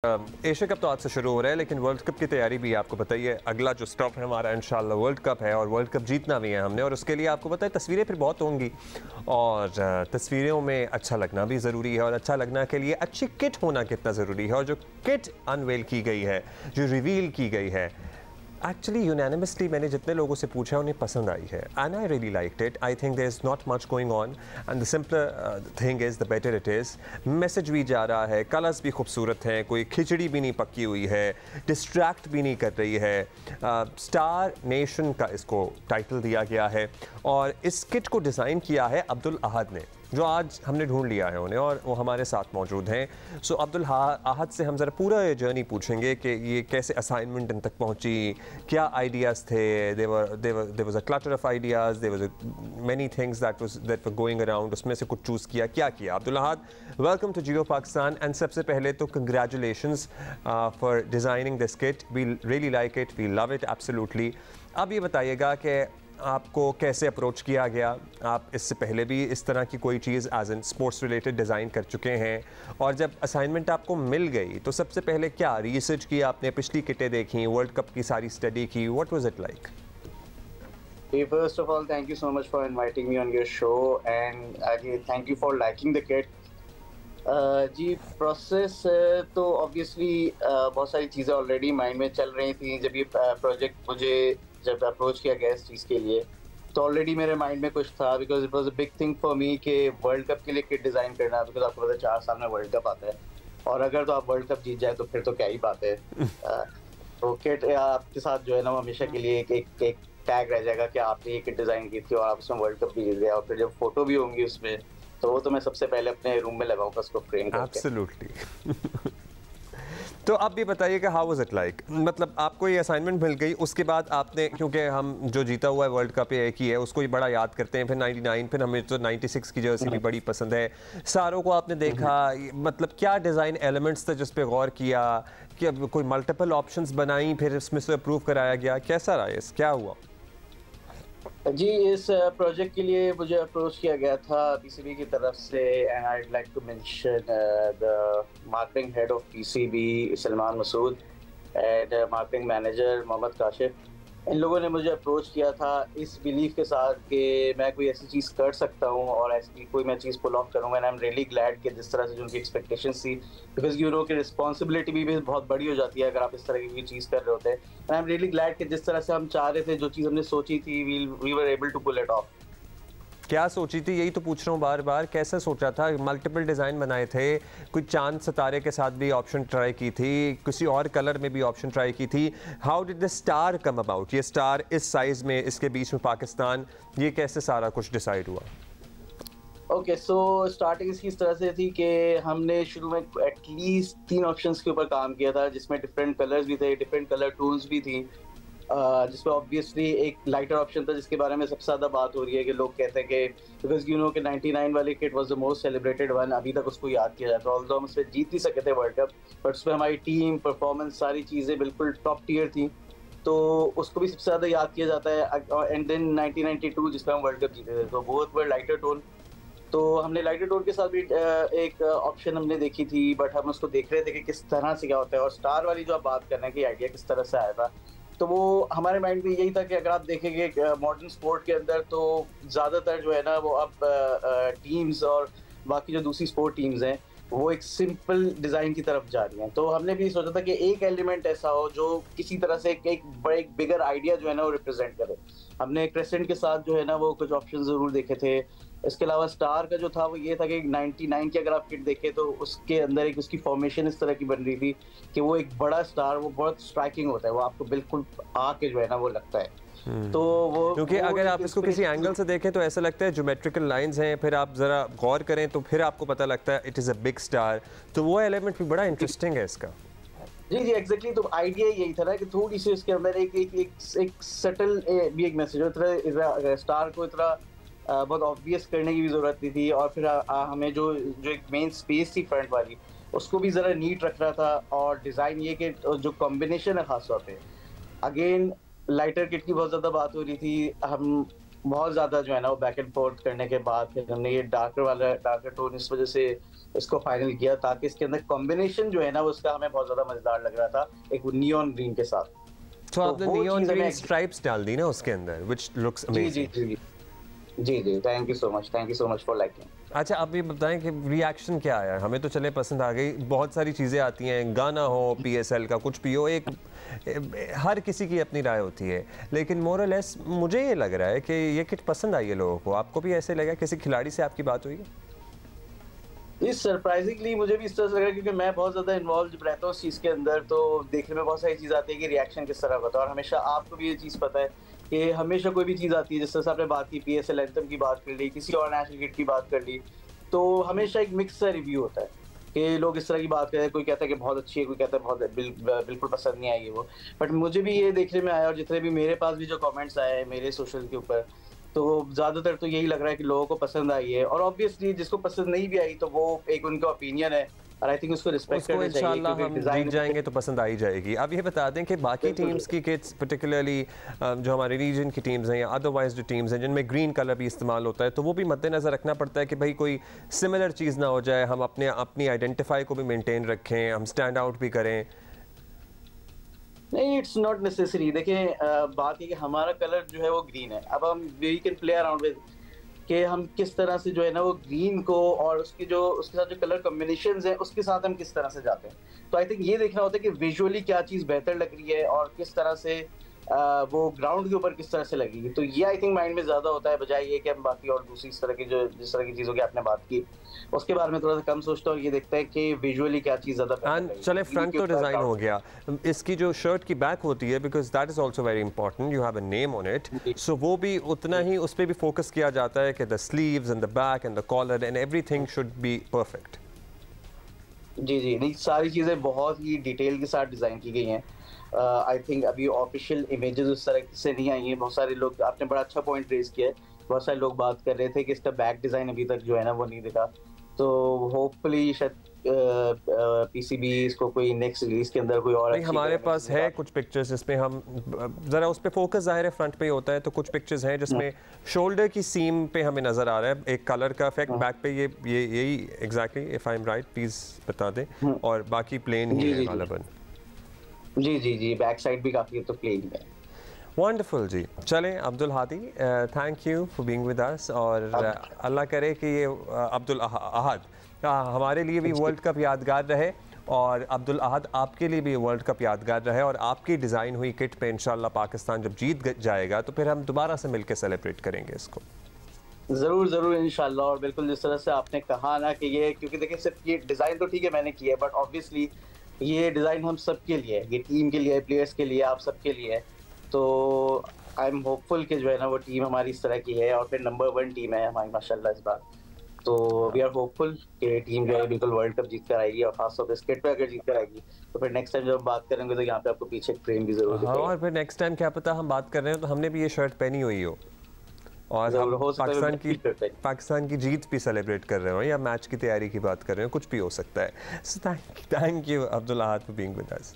Asia cup तो आज से शुरू हो रहा है, लेकिन वर्ल्ड कप की तैयारी भी आपको पता ही है। अगला जो स्टॉप है हमारा इंशाल्लाह वर्ल्ड कप है, और वर्ल्ड कप जीतना भी है हमने, और उसके लिए आपको पता है तस्वीरें फिर बहुत होंगी, और तस्वीरों में अच्छा लगना भी ज़रूरी है, और अच्छा लगना के लिए अच्छी किट होना कितना ज़रूरी है। और जो किट अनवेल की गई है, जो रिवील की गई है, एक्चुअली यूनानिमसली मैंने जितने लोगों से पूछा उन्हें पसंद आई है, and I really liked it. I think there is not much going on, and the simpler thing is the better it is. Message भी जा रहा है, कलर्स भी खूबसूरत हैं, कोई खिचड़ी भी नहीं पकी हुई है, डिस्ट्रैक्ट भी नहीं कर रही है। स्टार नेशन का इसको टाइटल दिया गया है, और इस किट को डिज़ाइन किया है अब्दुल अहद ने, जो आज हमने ढूंढ लिया है उन्हें, और वो हमारे साथ मौजूद हैं। सो अब्दुल अहद से हम ज़रा पूरा ये जर्नी पूछेंगे कि ये कैसे असाइनमेंट इन तक पहुंची, क्या आइडियाज़ थे। There was a clutter of ideas, there was many things that were going around, उसमें से कुछ चूज़ किया। क्या किया Abdul Ahad? Welcome to Geo Pakistan, and सबसे पहले तो congratulations for designing this kit. We really like it, we love it absolutely. अब ये बताइएगा कि आपको कैसे अप्रोच किया गया। आप इससे पहले भी इस तरह की कोई चीज़ as an sports related design कर चुके हैं, और जब असाइनमेंट आपको मिल गई तो सबसे पहले क्या रिसर्च किया आपने? पिछली किटें देखी, वर्ल्ड कप की सारी स्टडी की, what was it like? First of all, thank you so much for inviting me on your show, and thank you for liking the kit. जी प्रोसेस तो ऑब्वियसली बहुत सारी चीज़ें ऑलरेडी माइंड में चल रही थी जब ये प्रोजेक्ट मुझे जब अप्रोच किया गया इस चीज़ के लिए, तो ऑलरेडी मेरे माइंड में कुछ था, because it was a big thing for me कि वर्ल्ड कप के लिए किट डिज़ाइन करना, बिकॉज आपको पता है 4 साल में वर्ल्ड कप आता है, और अगर तो आप वर्ल्ड कप जीत जाए तो फिर तो क्या ही बात है। तो किट आपके साथ जो है ना, हमेशा के लिए एक टैग रह जाएगा कि आपने ये किट डिज़ाइन की थी और आप उसमें वर्ल्ड कप भी जीत गया, और फिर जब फोटो भी होंगी उसमें, तो वो तो मैं सबसे पहले अपने रूम में लगाऊंगा उसको फ्रेम करके। एब्सोल्युटली। तो आप भी बताइए कि हाउ वाज इट लाइक, मतलब आपको ये असाइनमेंट मिल गई, उसके बाद आपने, क्योंकि हम जो जीता हुआ है वर्ल्ड कप एक ही है, उसको ही बड़ा याद करते हैं, फिर 99, फिर हमें तो 96 की जर्सी भी बड़ी पसंद है। सारों को आपने देखा, मतलब क्या डिज़ाइन एलिमेंट्स थे जिस पे गौर किया, कि कोई मल्टीपल ऑप्शंस बनाई, फिर इसमें से अप्रूव कराया गया, कैसा रहा है, क्या हुआ? जी इस प्रोजेक्ट के लिए मुझे अप्रोच किया गया था पीसीबी की तरफ से, and I would like to mention the marketing head of PCB Salman Masood and marketing manager Mohammad Kashif. इन लोगों ने मुझे अप्रोच किया था इस बिलीफ के साथ कि मैं कोई ऐसी चीज़ कर सकता हूँ और ऐसी कोई मैं चीज़ पुल ऑफ करूँगा, and I am really glad कि जिस तरह से जो उनकी एक्सपेक्टेशंस थी, बिकॉज यू नो कि रिस्पॉन्सिबिलिटी भी बहुत बड़ी हो जाती है अगर आप इस तरह की कोई चीज़ कर रहे होते हैं, and I am really glad कि जिस तरह से हम चाह रहे थे, जो चीज़ हमने सोची थी, we were able to pull it off. क्या सोची थी, यही तो पूछ रहा हूँ बार बार, कैसे सोचा था? मल्टीपल डिज़ाइन बनाए थे, कोई चांद सितारे के साथ भी ऑप्शन ट्राई की थी, किसी और कलर में भी ऑप्शन ट्राई की थी। How did the star come about? ये स्टार इस साइज़ में, इसके बीच में पाकिस्तान, ये कैसे सारा कुछ डिसाइड हुआ? ओके, सो स्टार्टिंग इसकी इस तरह से थी कि हमने शुरू में एटलीस्ट 3 ऑप्शंस के ऊपर काम किया था, जिसमें डिफरेंट कलर्स भी थे, डिफरेंट कलर टूल्स भी थी, जिसमें ऑब्वियसली एक लाइटर ऑप्शन था जिसके बारे में सबसे ज़्यादा बात हो रही है कि लोग कहते हैं कि बिकॉज यू नो कि 99 वाली kit was the most celebrated one, अभी तक उसको याद किया जाता है। ऑल्दो हम उसमें जीत नहीं सके थे वर्ल्ड कप, बट उसमें हमारी टीम परफॉर्मेंस सारी चीज़ें बिल्कुल टॉप टियर थी, तो उसको भी सबसे ज़्यादा याद किया जाता है। एंड देन 1992 जिसमें हम वर्ल्ड कप जीते थे, तो बोथ वर लाइटर टोन, तो हमने लाइटर टोन के साथ भी एक ऑप्शन हमने देखी थी, बट हम उसको देख रहे थे कि किस तरह से क्या होता है। और स्टार वाली जो आप बात कर रहे हैं कि आइडिया किस तरह से आया था, तो वो हमारे माइंड में यही था कि अगर आप देखेंगे मॉडर्न स्पोर्ट के अंदर, तो ज़्यादातर जो है ना वो अब टीम्स और बाकी जो दूसरी स्पोर्ट टीम्स हैं वो एक सिंपल डिज़ाइन की तरफ जा रही हैं, तो हमने भी सोचा था कि एक एलिमेंट ऐसा हो जो किसी तरह से एक बिगर आइडिया जो है ना वो रिप्रेजेंट करे। हमने क्रेसेंट के साथ जो है ना वो कुछ ऑप्शन ज़रूर देखे थे। इसके अलावा स्टार का जो था वो ये था कि 99 की अगर आप किट देखें तो उसके अंदर एक उसकी फॉर्मेशन इस तरह की बन रही थी कि वो एक बड़ा स्टार, वो बहुत स्ट्राइकिंग होता है, वो आपको बिल्कुल आके जो है ना वो लगता है। तो वो क्योंकि अगर आप इसको किसी एंगल से देखें तो ऐसा लगता है ज्योमेट्रिकल लाइंस हैं, फिर आप ज़रा गौर करें तो फिर आपको पता लगता है it is a big star, तो वो एलिमेंट भी बड़ा इंटरेस्टिंग है इसका। जी जी एग्जैक्टली, तो आइडिया यही था ना कि थोड़ी सी इसके अंदर एक सटल भी एक मैसेज हो, स्टार को इतना बहुत ऑब्वियस करने की भी जरूरत नहीं थी, और फिर हमें जो जो एक मेन स्पेस थी फ्रंट वाली, उसको भी ज़रा नीट रखना था। और डिज़ाइन ये कि जो कॉम्बिनेशन है खास तौर पे, अगेन लाइटर किट की बहुत ज़्यादा बात हो रही थी, हम बहुत ज़्यादा जो है ना वो बैक एंड फोर्थ करने के बाद फिर हमने ये डार्कर टोन इस वजह से इसको फाइनल किया, ताकि इसके अंदर कॉम्बिनेशन जो है ना वो उसका हमें बहुत ज्यादा मजेदार लग रहा था, एक नियॉन ग्रीन के साथ। तो आपने वो नियॉन चीज़ हमें ग्रीन स्ट्राइप्स डाल दी ना उसके अंदर, व्हिच लुक्स जी अमेजिंग। जी जी जी जी, thank you so much for liking. अच्छा, आप ये बताएं कि रिएक्शन क्या आया? हमें तो चले पसंद आ गई, बहुत सारी चीज़ें आती हैं, गाना हो, PSL का कुछ भी हो, एक हर किसी की अपनी राय होती है, लेकिन मोर और लेस मुझे ये लग रहा है कि ये किट पसंद आई है लोगों को। आपको भी ऐसे लगा? किसी खिलाड़ी से आपकी बात हुई है? इस सरप्राइजिंगली मुझे भी इस तरह से लग रहा है, क्योंकि मैं बहुत ज़्यादा इन्वॉल्व जब रहता हूँ उस चीज़ के अंदर, तो देखने में बहुत सारी चीज़ आती है कि रिएक्शन किस तरह होता है। और हमेशा आपको भी ये चीज़ पता है कि हमेशा कोई भी चीज़ आती है, जिस तरह से आपने बात की PSL एंथम की बात कर ली, किसी और नेशनल क्रिकेट की बात कर ली, तो हमेशा एक मिक्स सा रिव्यू होता है कि लोग इस तरह की बात करते हैं। कोई कहता है कि बहुत अच्छी है, कोई कहता है बहुत बिल्कुल पसंद नहीं आई है वो। बट मुझे भी ये देखने में आया, और जितने भी मेरे पास भी जो कमेंट्स आए हैं मेरे सोशल के ऊपर, तो ज़्यादातर तो यही लग रहा है कि लोगों को पसंद आई है। और ऑब्वियसली जिसको पसंद नहीं भी आई तो वो एक उनका ओपिनियन है, और आई थिंक उसको रिस्पेक्ट उसको करना चाहिए, इंशाल्लाह क्योंकि हम डिजाइन जीत जाएंगे तो पसंद आई जाएगी। अब ये बता दें कि बाकी बिल्कुल। टीम्स की किट्स, पर्टिकुलरली जो हमारे रीजन की टीम्स हैं या अदरवाइज जो टीम्स हैं जिनमें ग्रीन कलर भी इस्तेमाल होता है, तो वो भी मद्देनज़र रखना पड़ता है कि भाई कोई सिमिलर चीज़ ना हो जाए, हम अपनी आइडेंटिफाई को भी मेनटेन रखें, हम स्टैंड आउट भी करें। नहीं, इट्स नॉट नेसेसरी। देखिए बात है कि हमारा कलर जो है वो ग्रीन है। अब हम we can play around with कि हम किस तरह से जो है ना वो ग्रीन को और उसके साथ जो कलर कॉम्बिनेशंस हैं उसके साथ हम किस तरह से जाते हैं। तो आई थिंक ये देखना होता है कि विजुअली क्या चीज़ बेहतर लग रही है और किस तरह से वो ग्राउंड के ऊपर किस तरह से लगेगी। तो ये आई थिंक माइंड में ज़्यादा होता है, बजाय ये कि हम बाकी और दूसरी इस तरह की जिस तरह की चीज़ों की आपने बात की उसके बारे में थोड़ा सा कम सोचता हूँ। ये देखता है कि विजुअली क्या चीज़ ज़्यादा बेहतर लगेगी। चले, फ्रंट तो डिज़ाइन हो गया, इसकी जो शर्ट की बैक होती है, because that is also very important, you have a name on it, so वो भी उतना ही उस पर भी फोकस किया जाता है कि the sleeves and the back and the collar and everything should be perfect. जी जी, नहीं सारी चीज़ें बहुत ही डिटेल के साथ डिज़ाइन की गई हैं। आई थिंक अभी ऑफिशियल इमेजेस उस तरह से नहीं आई हैं। बहुत सारे लोग, आपने बड़ा अच्छा पॉइंट रेज किया है, बहुत सारे लोग बात कर रहे थे कि इसका बैक डिज़ाइन अभी तक जो है ना वो नहीं दिखा। तो होपफुली शायद PCB इसको कोई नेक्स्ट रिलीज के अंदर कोई और नहीं, हमारे पास है कुछ पिक्चर्स जिसमें हम ज़रा उस पे फोकस ज़ाहिर है फ्रंट पे ही होता है, तो कुछ पिक्चर्स हैं जिसमें शोल्डर की सीम पे हमें नज़र आ रहा है एक कलर का इफेक्ट, बैक पे ये यही exactly, if I am right please बता दें, और बाकी प्लेन ही है गालिबन। जी जी जी, बैक साइड भी काफ़ी तो प्लेन है। वंडरफुल जी। चलें Abdul Hadi, thank you for being with us, और अल्लाह करे कि ये अब्दुल अहद हमारे लिए भी वर्ल्ड कप यादगार रहे, और अब्दुल अहद आपके लिए भी वर्ल्ड कप यादगार रहे, और आपकी डिज़ाइन हुई किट पे इंशाल्लाह पाकिस्तान जब जीत जाएगा तो फिर हम दोबारा से मिलकर सेलिब्रेट करेंगे इसको। ज़रूर ज़रूर इंशाल्लाह। और बिल्कुल जिस तरह से आपने कहा ना कि ये, क्योंकि देखिए सिर्फ ये डिज़ाइन तो ठीक है मैंने किया है, बट ऑब्वियसली ये डिज़ाइन हम सब के लिए है, ये टीम के लिए है, प्लेयर्स के लिए, आप सबके लिए है। तो आई एम होपफुल कि जो है ना वो टीम हमारी इस तरह की है, और फिर नंबर 1 टीम है हमारी माशाल्लाह इस बार। तो वी आर होपफुल कि टीम जो है बिल्कुल वर्ल्ड कप जीत कर आएगी, और खासतौर पर स्केट पे अगर जीत कर आएगी तो फिर नेक्स्ट टाइम जब बात करेंगे तो यहाँ पे आपको पीछे फ्रेम भी जरूर दिखेगा। और फिर नेक्स्ट टाइम क्या पता हम बात कर रहे हो तो हमने भी ये शर्ट पहनी हुई हो, और हम पाकिस्तान की जीत भी सेलिब्रेट कर रहे हो, या मैच की तैयारी की बात कर रहे हो, कुछ भी हो सकता है। So thank you Abdul Ahad for being with us.